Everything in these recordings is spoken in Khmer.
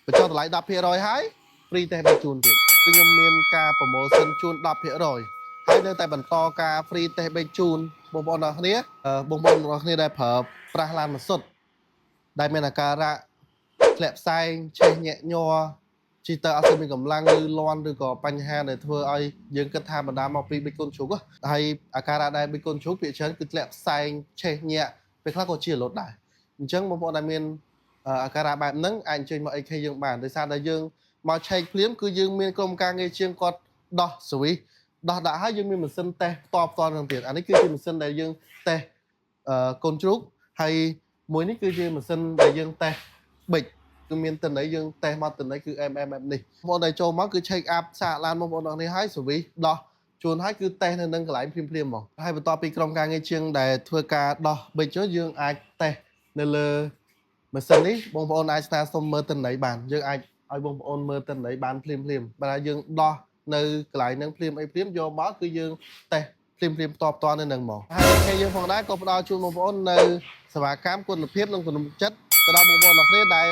បញ្ចុះតម្លៃ 10% ហើយ free ទេបិជូនទៀតគឺខ្ញុំមានការ promotion ជូន 10% ហើយនៅតែបន្តការ free ទេបិជូនបងប្អូនទាំងគ្នាបងប្អូនទាំងគ្នាដែលប្រើប្រាស់ឡានម៉ាស៊ីនដែលមានអាការៈធ្លាក់ផ្សែងឆេះញាក់ញ័រជីទៅអត់មានកម្លាំងឬលាន់ឬក៏បញ្ហាដែលធ្វើឲ្យយើងគិតថាបណ្ដាលមកពីប៊ិចកូនជ្រូកហើយអាការៈដែលប៊ិចកូនជ្រូកភាគច្រើនគឺធ្លាក់ផ្សែងឆេះញាក់ពេលខ្លះក៏ជារលត់ដែរអញ្ចឹងបងប្អូនដែលមានអាការៈបែបហ្នឹងអាចអញ្ជើញមក AK យើងបានដោយសារតែយើងមកឆែកភ្លាមគឺយើងមានក្រុមការងារជាងគាត់ដោះសវិសដោះដាក់ហើយយើងមានម៉ាស៊ីនតេស្តផ្ទាល់នឹងទៀតអានេះគឺជាម៉ាស៊ីនដែលយើងតេស្តកូនជ្រូកហើយមួយនេះគឺជាម៉ាស៊ីនដែលយើងតេស្តប៊ិចគឺមានតំណែងយើងតេស្តមកតំណែងគឺ MMF នេះបងប្អូនដែលចូលមកគឺ check up សាកឡានបងប្អូនទាំងនេះហើយសវិសដោះជួនហើយគឺតេស្តនៅនឹងកន្លែងភ្លាមៗមកហើយបន្ទាប់ពីក្រុមការងារជាងដែលធ្វើការដោះប៊ិចយើងអាចតេស្តនៅលើម៉ាស៊ីននេះបងប្អូនអាចស្នើសុំមើលតំណែងបានយើងអាចឲ្យបងប្អូនមើលតំណែងបានភ្លាមបើយើងដោះនៅកន្លែងហ្នឹងភ្លាមយកមកគឺយើងតេស្តភ្លាមផ្ទាល់នៅនឹងមកហើយគេយើងផងដែរក៏ផ្ដល់ជូនបងប្អូននៅសេវាកម្មគុណភាពនិងទំនុកចិត្តទៅដល់បងប្អូនទាំងគ្នាដែល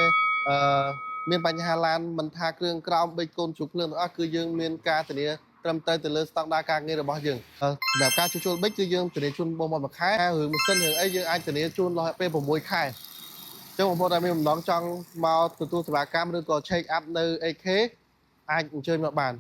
មានបញ្ហាឡានមិនថាគ្រឿងក្រោមប៊ិចកូនជ្រូកភ្លើងទាំងអស់គឺយើងមានការធានាត្រឹមត្រូវទៅលើស្តង់ដារការងាររបស់យើងសម្រាប់ការជួសជុលប៊ិចគឺយើងធានាជូនបងប្អូនមួយខែរឿងម៉ាស៊ីនរឿងអីយើងអាចធានាជូនរហូតពេល6ខែចឹងបងប្អូនដែលមានបំណងចង់មកទទួលសេវាកម្មឬក៏ check up នៅ AK អាចអញ្ជើញមកបាន